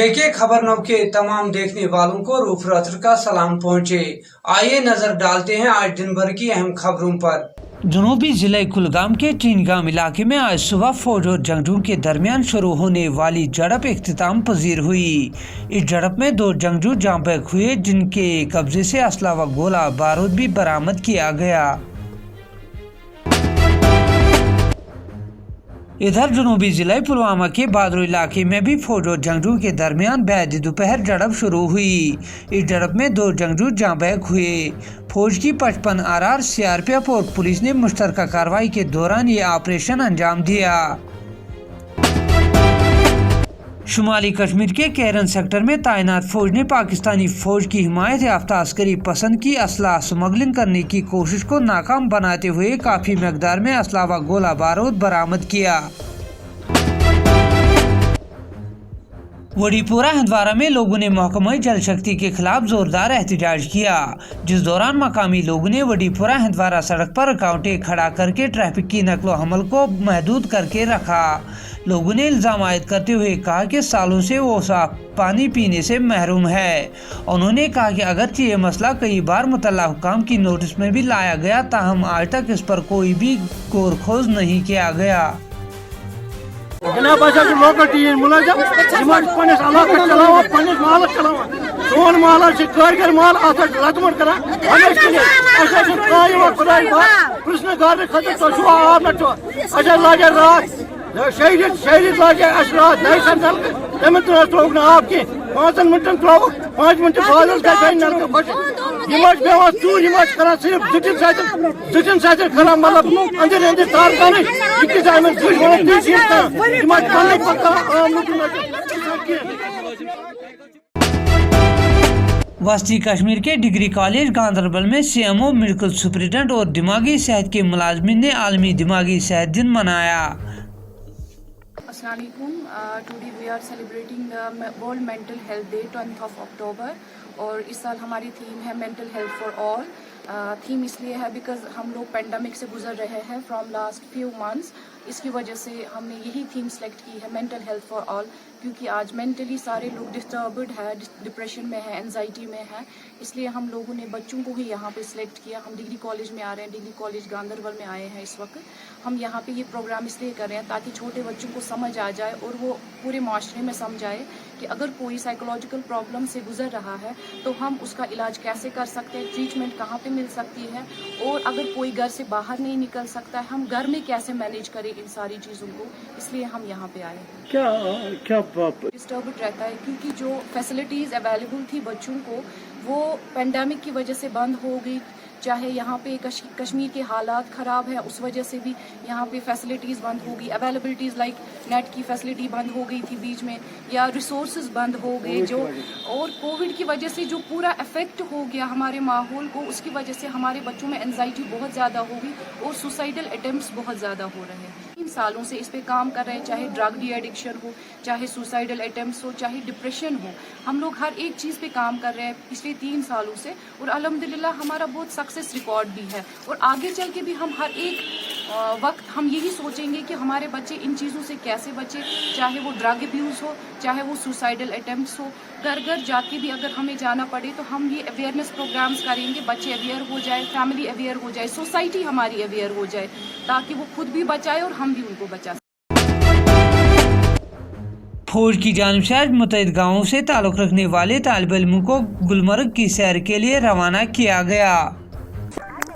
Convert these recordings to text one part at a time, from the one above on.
जेके खबर नव के तमाम देखने वालों को रूफ रत्तर का सलाम पहुंचे। आइए नजर डालते हैं आज दिन भर की अहम खबरों पर। जनूबी जिले कुलगाम के टीनगाम इलाके में आज सुबह फौज और जंगजू के दरमियान शुरू होने वाली झड़प इख्तिताम पजीर हुई। इस झड़प में 2 जंगजू जाँ बहक हुए, जिनके कब्जे से असला व गोला बारूद भी बरामद किया गया। इधर जनूबी जिला पुलवामा के बादरू इलाके में भी फौज और जंगजू के दरमियान बैद दोपहर झड़प शुरू हुई। इस झड़प में 2 जंगजू जाँ बहक हुए। फौज की 55 RR, CRPF और पुलिस ने मुश्तरका कार्रवाई के दौरान ये ऑपरेशन अंजाम दिया। शुमाली कश्मीर के केरन सेक्टर में तैनात फौज ने पाकिस्तानी फौज की हिमायत याफ्ता अस्करी पसंद की असला स्मगलिंग करने की कोशिश को नाकाम बनाते हुए काफी मकदार में असला व गोला बारूद बरामद किया। वड़ीपुरा हंदवारा में लोगों ने महकमा जल शक्ति के खिलाफ जोरदार एहतजाज किया, जिस दौरान मकामी लोगों ने वड़ीपुरा हंदवारा सड़क पर कांटे खड़ा करके ट्रैफिक की नकलो हमल को महदूद करके रखा। लोगों ने इल्जाम आयद करते हुए कहा कि सालों से वो साफ पानी पीने से महरूम है। उन्होंने कहा कि अगरचे ये मसला कई बार मुतल्ला हुकाम की नोटिस में भी लाया गया, ताहम आज तक इस पर कोई भी गौर खोज नहीं किया गया। जनाब लोकल टीम मुलाजम पन्निस इलाके चलावान पन्निस महलस चलावान सोन महल गर माल लतमट कर कृष्ण गार खतर आब ना लागे रात शहरी लागे रात नई संदल तमें त्रोक ना आब कह 5 मिनटन त्रोक 5 मिनट बाद नलक फट पेवान चूर कर सिर्फ जुटिन सत खरा मतलब अंदर अंदर तार पानी वस्ती कश्मीर के डिग्री कॉलेज गांधरबल में CMO, मेडिकल सुपरिटेंडेंट और दिमागी सेहत के मुलाजमिन ने आलमी दिमागी सेहत दिन मनाया। Today we are celebrating the world mental health day 10th of October और इस साल हमारी थीम है mental health for all. Theme इसलिए है बिकॉज हम लोग पेंडेमिक से गुजर रहे हैं फ्रॉम लास्ट फ्यू मंथ्स। इसकी वजह से हमने यही थीम सेलेक्ट की है मेंटल हेल्थ फॉर ऑल, क्योंकि आज मेंटली सारे लोग डिस्टर्ब्ड है, डिप्रेशन में है, एंजाइटी में है। इसलिए हम लोगों ने बच्चों को ही यहाँ पे सिलेक्ट किया। हम डिग्री कॉलेज में आ रहे हैं, डिग्री कॉलेज गांधरबल में आए हैं इस वक्त। हम यहाँ पे ये प्रोग्राम इसलिए कर रहे हैं ताकि छोटे बच्चों को समझ आ जाए और वो पूरे माशरे में समझ आए कि अगर कोई साइकोलॉजिकल प्रॉब्लम से गुजर रहा है तो हम उसका इलाज कैसे कर सकते हैं, ट्रीटमेंट कहाँ पे मिल सकती है, और अगर कोई घर से बाहर नहीं निकल सकता है हम घर में कैसे मैनेज करें इन सारी चीज़ों को। इसलिए हम यहाँ पे आए हैं। क्या डिस्टर्ब रहता है क्योंकि जो फैसिलिटीज़ अवेलेबल थी बच्चों को वो पेंडेमिक की वजह से बंद हो गई। चाहे यहाँ पे कश्मीर के हालात ख़राब है, उस वजह से भी यहाँ पे फैसिलिटीज़ बंद हो गई। अवेलेबिलिटीज़ लाइक नेट की फैसिलिटी बंद हो गई थी बीच में, या रिसोर्सेज बंद हो गए जो, और कोविड की वजह से जो पूरा इफेक्ट हो गया हमारे माहौल को, उसकी वजह से हमारे बच्चों में एंजाइटी बहुत ज़्यादा हो गई और सुसाइडल अटेम्प्ट्स बहुत ज़्यादा हो रहे हैं। 3 सालों से इस पे काम कर रहे हैं, चाहे ड्रग डी एडिक्शन हो, चाहे सुसाइडल अटेम्प्ट्स हो, चाहे डिप्रेशन हो। हम लोग हर एक चीज़ पे काम कर रहे हैं पिछले 3 सालों से, और अल्हम्दुलिल्लाह हमारा बहुत सक्सेस रिकॉर्ड भी है। और आगे चल के भी हम हर एक वक्त हम यही सोचेंगे कि हमारे बच्चे इन चीज़ों से कैसे बचे, चाहे वो ड्रग अब्यूज़ हो, चाहे वो सुसाइडल अटेम्प्ट्स हो। घर घर जाके भी अगर हमें जाना पड़े तो हम ये अवेयरनेस प्रोग्राम्स करेंगे, बच्चे अवेयर हो जाए, फैमिली अवेयर हो जाए, सोसाइटी हमारी अवेयर हो जाए, ताकि वो खुद भी बचाए और हम भी उनको बचा सकें। फौज की जानिब से आज मुतअद्दिद गाँवों से ताल्लुक़ रखने वाले तालिब इल्मों को गुलमर्ग की सैर के लिए रवाना किया गया।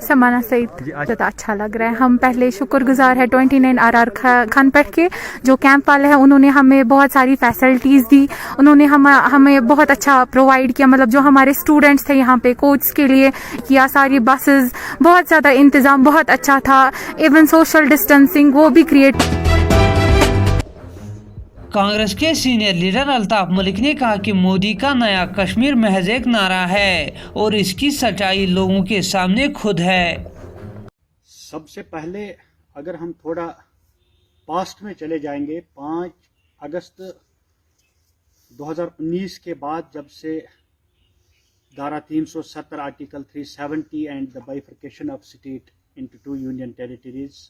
समाना सईद अच्छा लग रहा है। हम पहले शुक्रगुजार है 29 RR खानपेट के जो कैंप वाले हैं, उन्होंने हमें बहुत सारी फैसिलिटीज़ दी, उन्होंने हमें बहुत अच्छा प्रोवाइड किया। मतलब जो हमारे स्टूडेंट्स थे यहाँ पे कोच के लिए किया, सारी बसेस, बहुत ज़्यादा इंतज़ाम बहुत अच्छा था। इवन सोशल डिस्टेंसिंग वो भी क्रिएट। कांग्रेस के सीनियर लीडर अल्ताफ मलिक ने कहा कि मोदी का नया कश्मीर महज एक नारा है और इसकी सच्चाई लोगों के सामने खुद है। सबसे पहले अगर हम थोड़ा पास्ट में चले जाएंगे, 5 अगस्त 2019 के बाद जब से धारा 370 article 370 and the bifurcation of state into 2 union territories,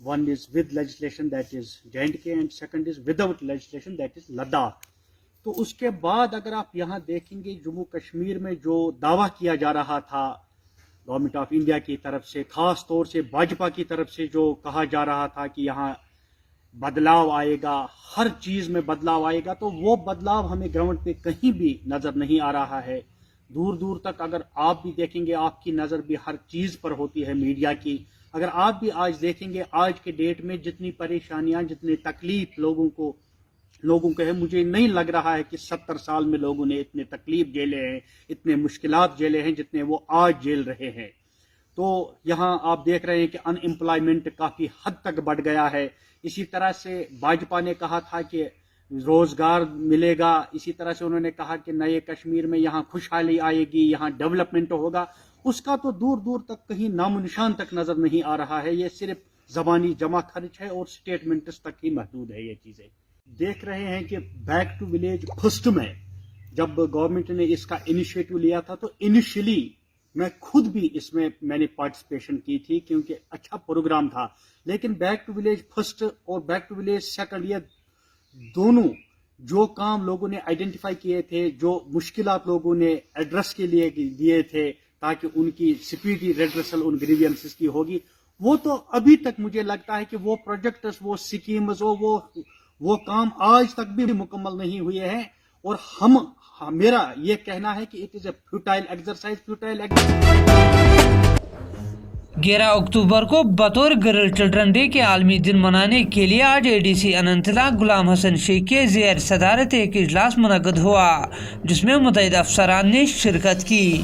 one is with legislation, that is J&K, and second is without legislation, that is Ladakh. تو اس کے بعد اگر آپ یہاں دیکھیں گے جموں کشمیر میں جو دعویٰ کیا جا رہا تھا گورنمنٹ آف انڈیا کی طرف سے، خاص طور سے بھاجپا کی طرف سے جو کہا جا رہا تھا کہ یہاں بدلاؤ آئے گا، ہر چیز میں بدلاؤ آئے گا، تو وہ بدلاؤ ہمیں گراؤنڈ پہ کہیں بھی نظر نہیں آ رہا ہے. دور دور تک اگر آپ بھی دیکھیں گے، آپ کی نظر بھی ہر چیز پر ہوتی ہے میڈیا کی. اگر آپ بھی آج دیکھیں گے، آج کے ڈیٹ میں جتنی پریشانیاں، جتنی تکلیف لوگوں کو ہے، مجھے نہیں لگ رہا ہے کہ 70 سال میں لوگوں نے اتنے تکلیف جھیلے ہیں، اتنے مشکلات جھیلے ہیں جتنے وہ آج جھیل رہے ہیں. تو یہاں آپ دیکھ رہے ہیں کہ ان امپلائمنٹ کافی حد تک بڑھ گیا ہے. اسی طرح سے بھاجپا نے کہا تھا کہ روزگار ملے گا، اسی طرح سے انہوں نے کہا کہ نئے کشمیر میں یہاں خوشحالی آئے گی، یہاں ڈیولپمنٹ ہوگا. اس کا تو دور دور تک کہیں نام و نشان تک نظر نہیں آ رہا ہے. یہ صرف زبانی جمع خرچ ہے اور سٹیٹمنٹس تک ہی محدود ہے. یہ چیزیں دیکھ رہے ہیں کہ بیک ٹو ولیج فرسٹ میں جب گورنمنٹ نے اس کا انیشیٹو لیا تھا تو انیشلی میں خود بھی اس میں نے پارٹیسپیشن کی تھی کیونکہ اچھا پروگرام تھا. لیکن بیک ٹو ولیج فرسٹ اور بیک ٹو ولیج سیکنڈ، یہ دونوں جو کام لوگوں نے آئیڈینٹیفائی کیے تھے، جو مشکلات لوگوں نے ایڈریس کے لیے دیے تھے تاکہ ان کی سپیڈی ریڈریسل ان گریوینسز کی ہوگی، وہ تو ابھی تک مجھے لگتا ہے کہ وہ پروجیکٹس، وہ سکیمز، وہ کام آج تک بھی مکمل نہیں ہوئے ہیں. اور میرا یہ کہنا ہے کہ it is a futile exercise. 11 اکتوبر کو بطور گرل چلڈرن ڈے کے عالمی دن منانے کے لیے آج اے ڈی سی اننت ناگ غلام حسن شیخ کے زیر صدارت ایک اجلاس منعقد ہوا جس میں متعدد افسران نے شرکت کی.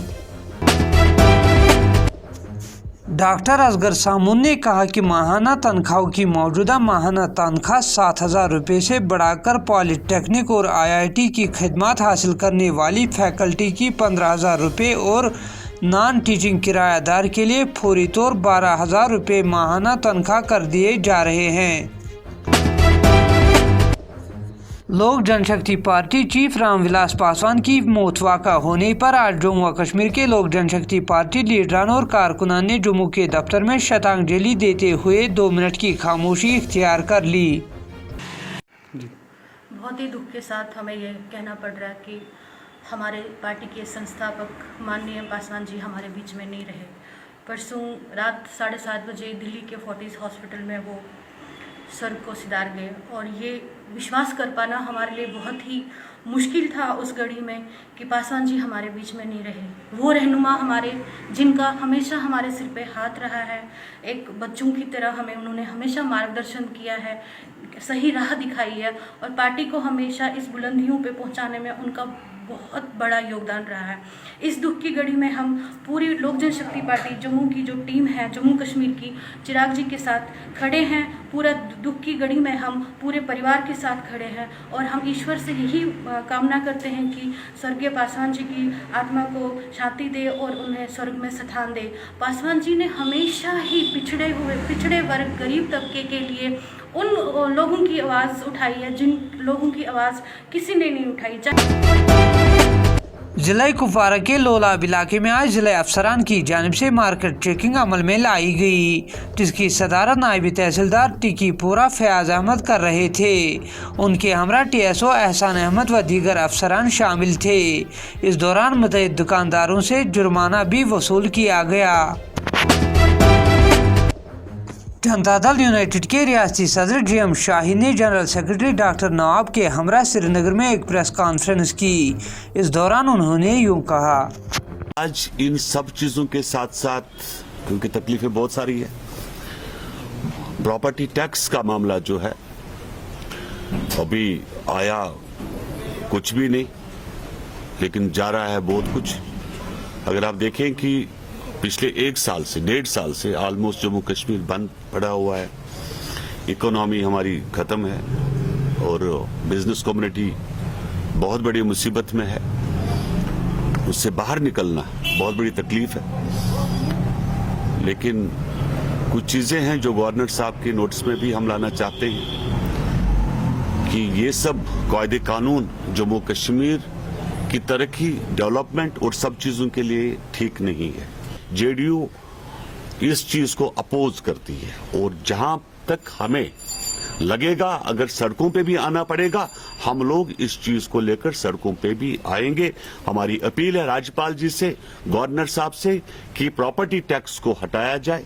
ڈاکٹر اصغر سامون نے کہا کہ ماہانہ تنخواہوں کی موجودہ ماہانہ تنخواہ 7,000 روپے سے بڑھا کر پالی ٹیکنک اور IIT کی خدمات حاصل کرنے والی فیکلٹی کی 15,000 روپے اور نان ٹیچنگ کرایہ دار کے لیے فوری طور 12,000 روپے ماہانہ تنخواہ کر دیے جا رہے ہیں. لوک جن شکتی پارٹی چیف رام ولاس پاسوان کی موت واقع ہونے پر آج جموں و کشمیر کے لوک جن شکتی پارٹی لیڈران اور کارکنان نے جموں کے دفتر میں شتانجلی دیتے ہوئے 2 منٹ کی خاموشی اختیار کر لی. بہت ہی دکھ کے ساتھ ہمیں یہ کہنا پڑ رہا ہے کہ ہمارے پارٹی کے سنستھاپک ماننیہ پاسوان جی ہمارے بیچ میں نہیں رہے. پرسوں رات 7:30 بجے دلی کے فورٹیز ہاسپٹل میں وہ سرگ کو سدار گئے اور یہ وشواس کر پانا ہمارے لیے بہت ہی مشکل تھا اس گھڑی میں کہ پاسوان جی ہمارے بیچ میں نہیں رہے. وہ رہنما ہمارے جن کا ہمیشہ ہمارے سر پہ ہاتھ رہا ہے، ایک بچوں کی طرح انہوں نے ہمیشہ مارگدرشن کیا ہے، صحیح راہ دکھائی ہے اور پارٹی کو ہمیشہ اس بلندیوں پہ پہنچانے میں ان کا بہت بڑا یوگدان رہا ہے. اس دکھ کی گھڑی میں ہم پوری لوک جن شکتی پارٹی جموں کی جو ٹیم ہے جموں کشمیر کی، چراغ جی کے ساتھ کھڑے ہیں. پورا دکھ کی گھڑی میں ہم پورے پریوار کے ساتھ کھڑے ہیں اور ہم ایشور سے یہی کامنا کرتے ہیں کہ سرگیہ پاسوان جی کی آتما کو شانتی دے اور انہیں سرگ میں ستھان دے. پاسوان جی نے ہمیشہ ہی پچھڑے ورگ غریب طبقے کے لیے ان لوگوں کی آواز اٹھائی ہے جن لوگوں کی آواز کسی نے نہیں اٹھائی. ضلع کپوارہ کے لولاب علاقے میں آج ضلع افسران کی جانب سے مارکیٹ چیکنگ عمل میں لائی گئی جس کی صدارت نائب تحصیلدار ٹکی پورہ فیاض احمد کر رہے تھے. ان کے ہمراہ TSO احسان احمد و دیگر افسران شامل تھے. اس دوران متعدد دکانداروں سے جرمانہ بھی وصول کیا گیا. جنتا دل یونائٹڈ کے ریاستی صدر GM شاہین نے جنرل سیکرٹری ڈاکٹر نواب کے ہمراہ سری نگر میں ایک پریس کانفرنس کی. اس دوران انہوں نے یوں کہا، آج ان سب چیزوں کے ساتھ ساتھ کیونکہ تکلیفیں بہت ساری ہیں، پراپرٹی ٹیکس کا معاملہ جو ہے ابھی آیا کچھ بھی نہیں لیکن جا رہا ہے بہت کچھ. اگر آپ دیکھیں کہ پچھلے 1.5 سال سے آلموسٹ جموں کشمیر بند پڑا ہوا ہے، اکنامی ہماری ختم ہے اور بزنس کمیونٹی بہت بڑی مصیبت میں ہے. اس سے باہر نکلنا بہت بڑی تکلیف ہے. لیکن کچھ چیزیں ہیں جو گورنر صاحب کے نوٹس میں بھی ہم لانا چاہتے ہیں کہ یہ سب قاعدے قانون جموں کشمیر کی ترقی، ڈیولپمنٹ اور سب چیزوں کے لیے ٹھیک نہیں ہے. JDU اس چیز کو اپوز کرتی ہے اور جہاں تک ہمیں लगेगा, अगर सड़कों पे भी आना पड़ेगा, हम लोग इस चीज को लेकर सड़कों पे भी आएंगे। हमारी अपील है राज्यपाल जी से, गवर्नर साहब से कि प्रॉपर्टी टैक्स को हटाया जाए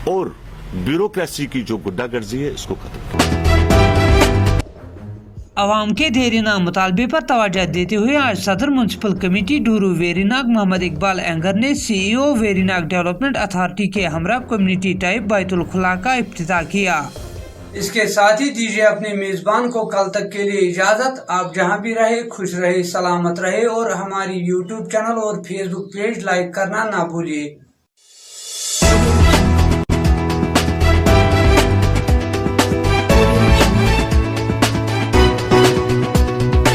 और ब्यूरोक्रेसी की जो गुंडागर्दी है इसको खत्म किया। अवाम के देरीना मुतालबे पर तवज्जो देते हुए आज सदर municipal committee Dooru Verinag Mohammad Iqbal anger ने CEO वेरीनाग डेवलपमेंट अथॉरिटी के हमरा कम्युनिटी टाइप बैतुल खुला का इफ्तिताह किया। इसके साथ ही दीजिए अपने मेजबान को कल तक के लिए इजाजत। आप जहां भी रहे खुश रहे, सलामत रहे और हमारी YouTube चैनल और Facebook पेज लाइक करना ना भूलिए।